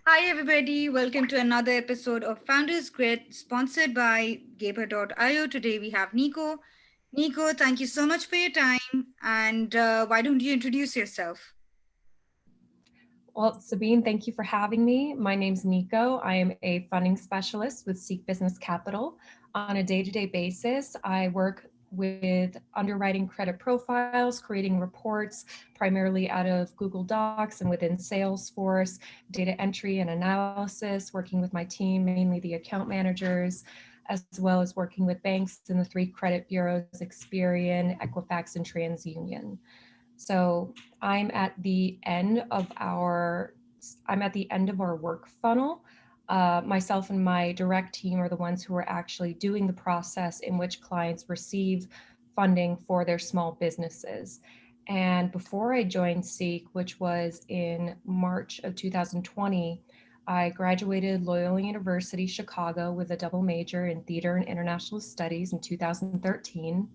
Hi, everybody. Welcome to another episode of Founders Grid, sponsored by Gaper.io. Today we have Nico. Nico, thank you so much for your time. And why don't you introduce yourself? Well, Sabine, thank you for having me. My name's Nico. I am a funding specialist with Seek Business Capital. On a day-to-day basis, I work with underwriting credit profiles, creating reports, primarily out of Google Docs and within Salesforce, data entry and analysis, working with my team, mainly the account managers, as well as working with banks in the three credit bureaus, Experian, Equifax, and TransUnion. So I'm at the end of our work funnel. Myself and my direct team are the ones who are actually doing the process in which clients receive funding for their small businesses. And before I joined Seek, which was in March of 2020, I graduated Loyola University Chicago with a double major in theater and international studies in 2013.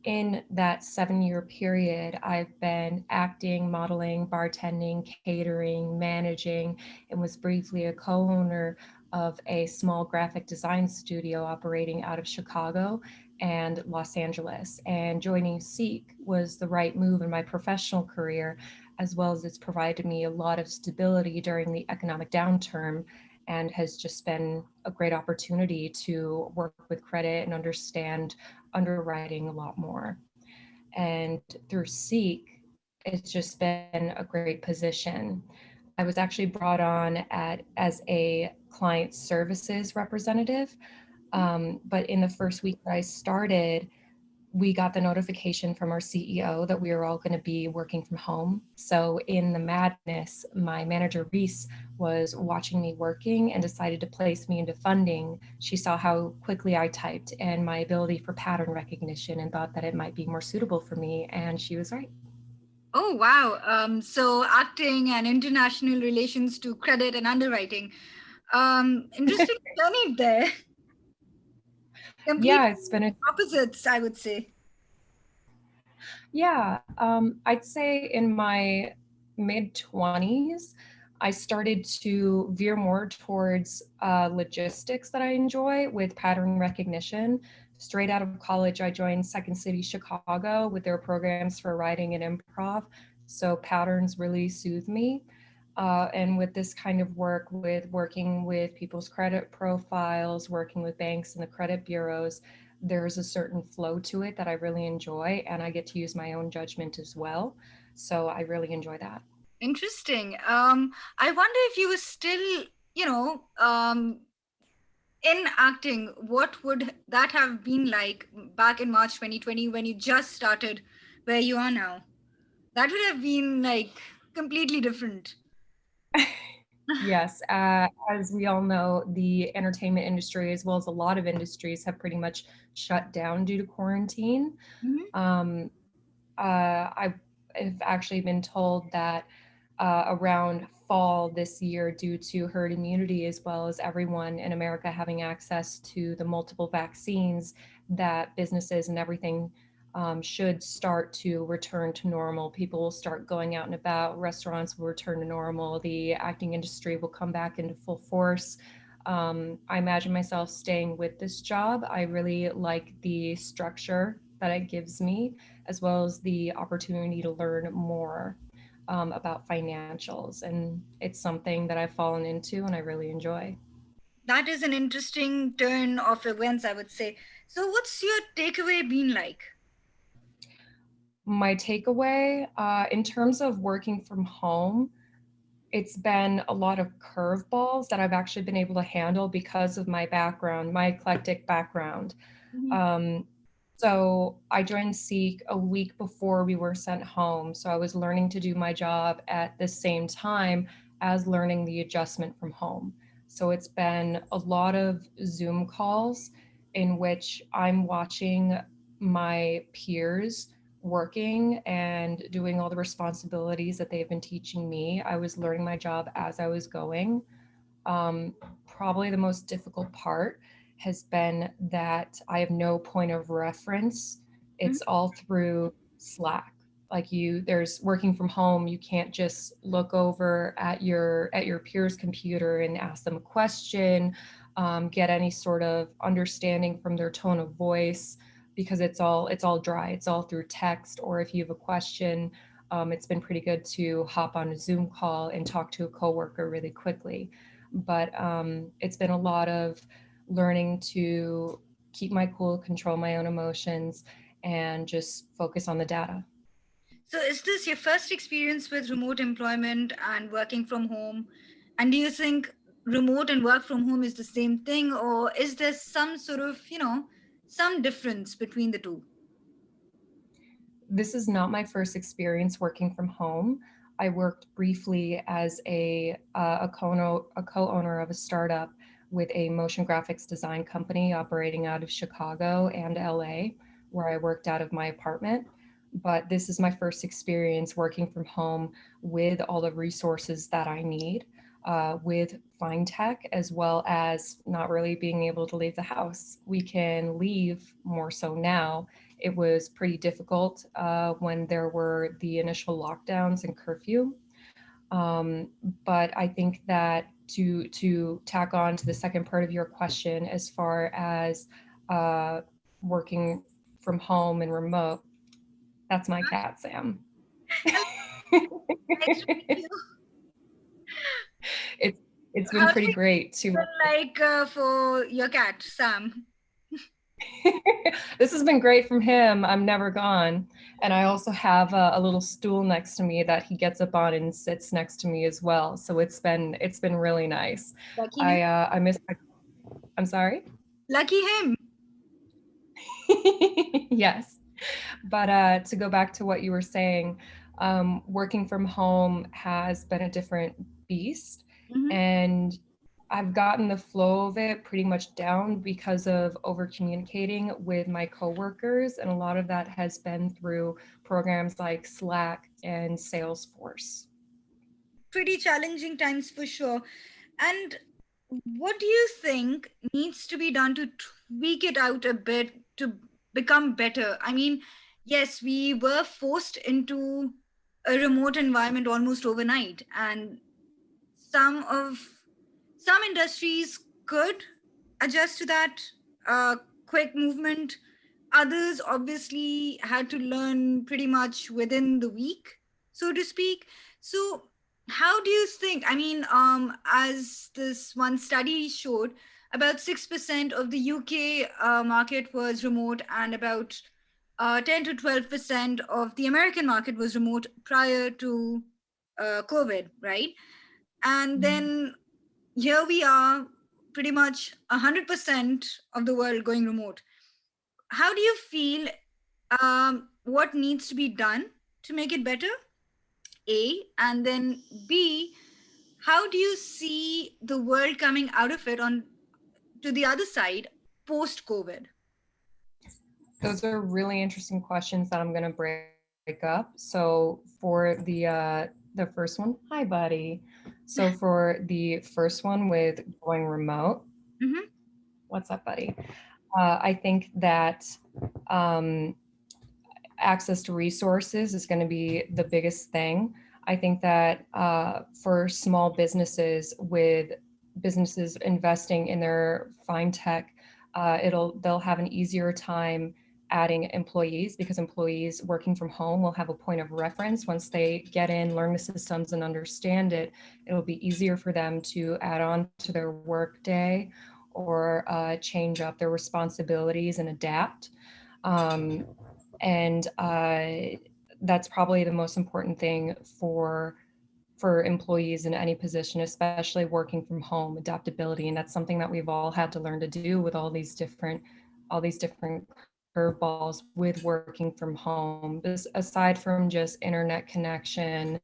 In that 7 year period, I've been acting, modeling, bartending, catering, managing, and was briefly a co owner of a small graphic design studio operating out of Chicago and Los Angeles. And joining Seek was the right move in my professional career, as well as it's provided me a lot of stability during the economic downturn and has just been a great opportunity to work with credit and understand underwriting a lot more. And through Seek, it's just been a great position. I was actually brought on as a client services representative. But in the first week that I started, we got the notification from our CEO that we were all going to be working from home. So, in the madness, my manager, Reese, was watching me working and decided to place me into funding. She saw how quickly I typed and my ability for pattern recognition and thought that it might be more suitable for me. And she was right. Oh, wow. So acting and international relations to credit and underwriting. Interesting journey there. Complete Yeah, it's been a opposites, I would say. Yeah, I'd say in my mid 20s, I started to veer more towards logistics that I enjoy with pattern recognition. Straight out of college, I joined Second City Chicago with their programs for writing and improv. So patterns really soothe me. And with this kind of work, with working with people's credit profiles, working with banks and the credit bureaus, there's a certain flow to it that I really enjoy, and I get to use my own judgment as well. So I really enjoy that. Interesting. I wonder if you were still, you know, in acting, what would that have been like back in March 2020 when you just started where you are now? That would have been like completely different. Yes, as we all know, the entertainment industry, as well as a lot of industries, have pretty much shut down due to quarantine. Mhm. Um, I have actually been told that around fall this year, due to herd immunity, as well as everyone in America having access to the multiple vaccines, that businesses and everything should start to return to normal. People will start going out and about, restaurants will return to normal, the acting industry will come back into full force. I imagine myself staying with this job. I really like the structure that it gives me, as well as the opportunity to learn more about financials. And it's something that I've fallen into and I really enjoy. That is an interesting turn of events, I would say. So, what's your takeaway been like? My takeaway in terms of working from home, it's been a lot of curveballs that I've actually been able to handle because of my background, my eclectic background. Mhm. Um, so I joined Seek a week before we were sent home. So I was learning to do my job at the same time as learning the adjustment from home. So it's been a lot of Zoom calls in which I'm watching my peers working and doing all the responsibilities that they've been teaching me. I was learning my job as I was going. Um, Probably the most difficult part has been that I have no point of reference. Mhm. It's all through Slack. like there's working from home, you can't just look over at your peers computer and ask them a question, get any sort of understanding from their tone of voice, because it's all dry, it's all through text. Or if you have a question, it's been pretty good to hop on a Zoom call and talk to a coworker really quickly. But it's been a lot of learning to keep my cool, control my own emotions, and just focus on the data. So, is this your first experience with remote employment and working from home? And do you think remote and work from home is the same thing, or is there some sort of, some difference between the two? This is not my first experience working from home. I worked briefly as a co-owner of a startup with a motion graphics design company operating out of Chicago and LA, where I worked out of my apartment. But this is my first experience working from home with all the resources that I need, with Find Tech, as well as not really being able to leave the house. We can leave more so now. It was pretty difficult when there were the initial lockdowns and curfew. Um, but I think that to tack on to the second part of your question, as far as uh, working from home and remote, that's my cat Sam. Hello, nice to meet you. it's it's been How does pretty it great to feel like for your cat, Sam? this has been great from him. I'm never gone. And I also have a little stool next to me that he gets up on and sits next to me as well. So it's been really nice. Lucky him. I miss my, I'm sorry. Lucky him. Yes. But to go back to what you were saying, working from home has been a different beast. Hmm. And I've gotten the flow of it pretty much down because of over communicating with my coworkers. And a lot of that has been through programs like Slack and Salesforce. Pretty challenging times for sure. And what do you think needs to be done to tweak it out a bit to become better? I mean, yes, we were forced into a remote environment almost overnight, and some of some industries could adjust to that uh, quick movement. Others obviously had to learn pretty much within the week, so to speak. So how do you think, I mean, as this one study showed, about 6% of the UK market was remote, and about 10 to 12% of the American market was remote prior to COVID, right? And then here we are, pretty much 100% of the world going remote. How do you feel, what needs to be done to make it better, A? And then B, how do you see the world coming out of it on to the other side post COVID? Those are really interesting questions that I'm going to break up. So for the first one, hi buddy. So for the first one with going remote, Hmm. what's up, buddy? I think that um, access to resources is going to be the biggest thing. I think that for small businesses, with businesses investing in their fintech, they'll have an easier time adding employees, because employees working from home will have a point of reference. Once they get in, learn the systems, and understand it, it'll be easier for them to add on to their work day, or change up their responsibilities and adapt. Um, and that's probably the most important thing for employees in any position, especially working from home, adaptability. And that's something that we've all had to learn to do with all these different curveballs with working from home. Aside from just internet connection,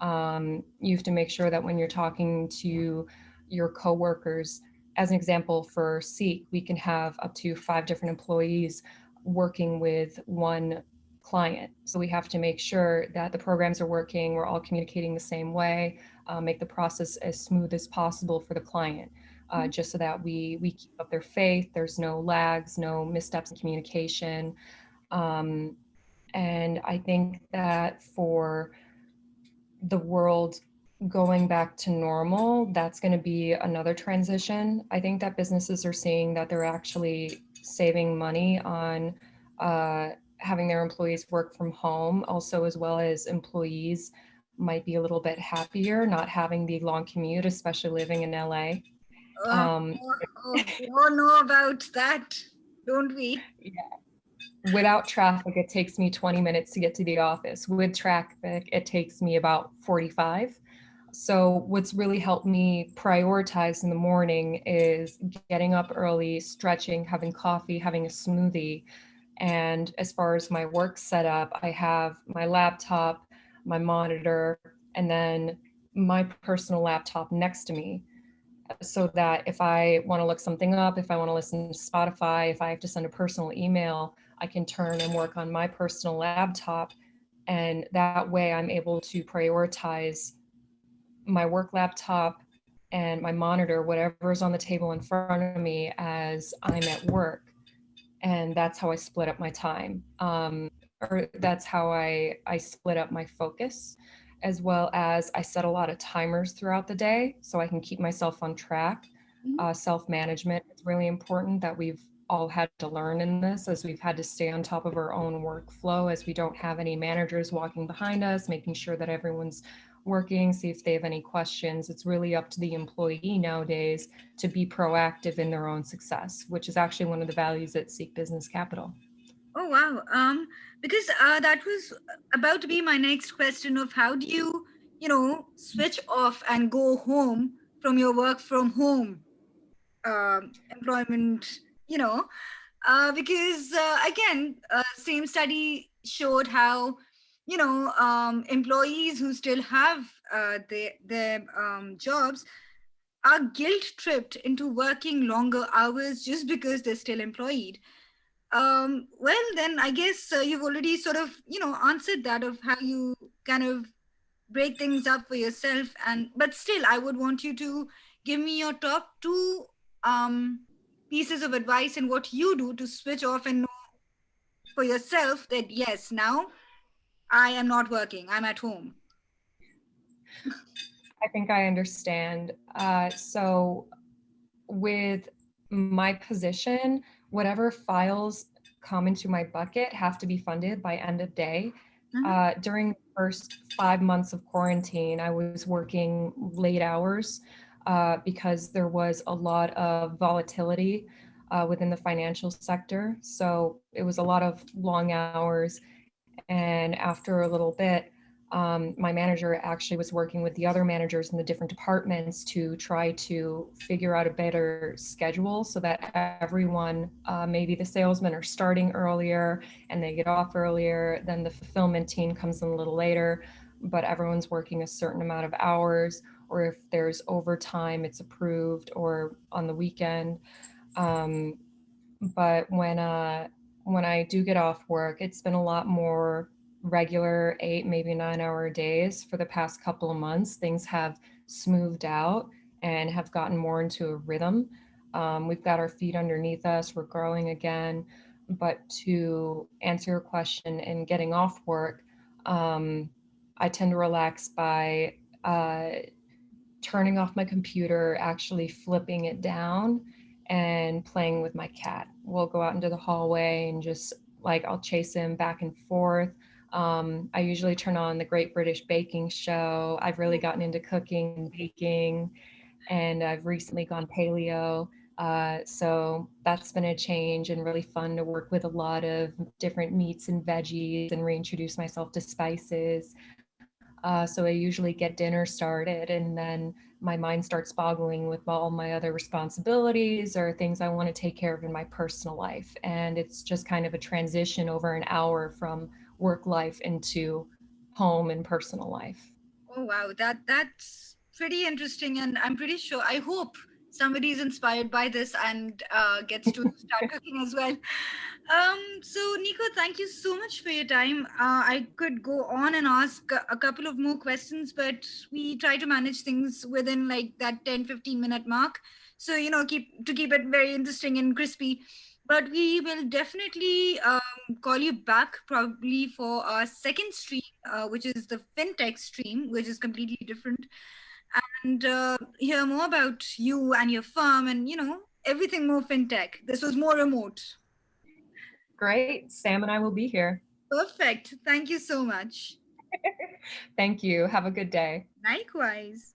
you have to make sure that when you're talking to your coworkers, as an example for Seek, we can have up to 5 different employees working with one client. So we have to make sure that the programs are working, we're all communicating the same way, make the process as smooth as possible for the client, just so that we keep up their faith. There's no lags, no missteps in communication. Um, And I think that for the world going back to normal, that's going to be another transition. I think that businesses are seeing that they're actually saving money on having their employees work from home, also, as well as employees might be a little bit happier not having the long commute, especially living in LA. Uh, Um, we all know about that, don't we? Without traffic, it takes me 20 minutes to get to the office. With traffic, it takes me about 45. So, what's really helped me prioritize in the morning is getting up early, stretching, having coffee, having a smoothie. And as far as my work setup, I have my laptop, my monitor, and then my personal laptop next to me, so that if I want to look something up, if I want to listen to Spotify, if I have to send a personal email, I can turn and work on my personal laptop. And that way I'm able to prioritize my work laptop and my monitor, whatever's on the table in front of me as I'm at work. And that's how I split up my time. Or that's how I split up my focus, as well as I set a lot of timers throughout the day so I can keep myself on track. Self management is really important that we've all had to learn in this, as we've had to stay on top of our own workflow, as we don't have any managers walking behind us, making sure that everyone's working, see if they have any questions. It's really up to the employee nowadays to be proactive in their own success, which is actually one of the values at Seek Business Capital. Oh wow. Because that was about to be my next question of how do you, switch off and go home from your work from home employment, because again, same study showed how, employees who still have their jobs are guilt tripped into working longer hours just because they're still employed. Well, then I guess you've already sort of, answered that of how you kind of break things up for yourself. And but still, I would want you to give me your top two um, pieces of advice and what you do to switch off and know for yourself that yes, now I am not working, I'm at home. I think I understand. So, with my position, whatever files come into my bucket have to be funded by end of day. Mhm. During the first 5 months of quarantine, I was working late hours because there was a lot of volatility within the financial sector. So it was a lot of long hours. And after a little bit, my manager actually was working with the other managers in the different departments to try to figure out a better schedule so that everyone, maybe the salesmen are starting earlier and they get off earlier, then the fulfillment team comes in a little later, but everyone's working a certain amount of hours, or if there's overtime, it's approved, or on the weekend. Um, but when I do get off work, it's been a lot more regular 8, maybe 9 hour days for the past couple of months. Things have smoothed out and have gotten more into a rhythm. We've got our feet underneath us, we're growing again. But to answer your question, in getting off work, um, I tend to relax by turning off my computer, actually flipping it down, and playing with my cat. We'll go out into the hallway and just like I'll chase him back and forth. I usually turn on the Great British Baking Show. I've really gotten into cooking and baking, and I've recently gone paleo. So that's been a change and really fun to work with a lot of different meats and veggies and reintroduce myself to spices. So I usually get dinner started and then my mind starts boggling with all my other responsibilities or things I want to take care of in my personal life. And it's just kind of a transition over an hour from work life into home and personal life. Oh wow, that's pretty interesting, and I'm pretty sure. I hope somebody is inspired by this and gets to start cooking as well. So Nico, thank you so much for your time. I could go on and ask a couple of more questions, but we try to manage things within like that 10-15 minute mark. So keep it very interesting and crispy. But we will definitely call you back probably for our second stream, which is the fintech stream, which is completely different, and hear more about you and your firm and, everything more fintech. This was more remote. Great. Sam and I will be here. Perfect. Thank you so much. Thank you. Have a good day. Likewise.